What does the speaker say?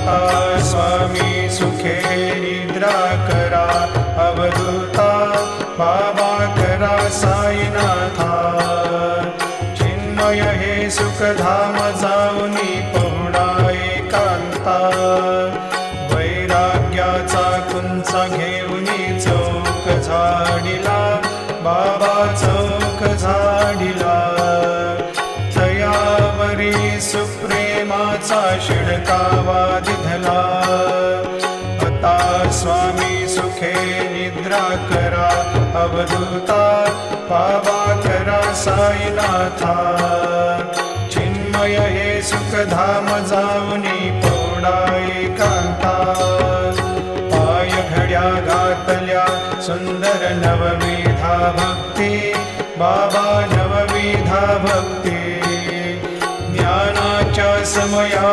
आता स्वामी सुखे निद्रा करा अवधूता बाबा करा साईनाथा चिन्मय हे सुखधाम जाऊनी पहुडा एकांता वैराग्याचा कुंचा घेऊनी चौक झाडिला बाबा चौक झाडिला तयावरी सुप्रेमाचा शिडकावा दिधला आता स्वामी सुखे निद्रा करा अवधूता बाबा करा साईनाथा चिन्मय हे सुखधाम जाऊनी पौडा एकांता पाय घड्या घातल्या सुंदर नवविधा भक्ती बाबा नवविधा भक्ती ज्ञानाच्या समया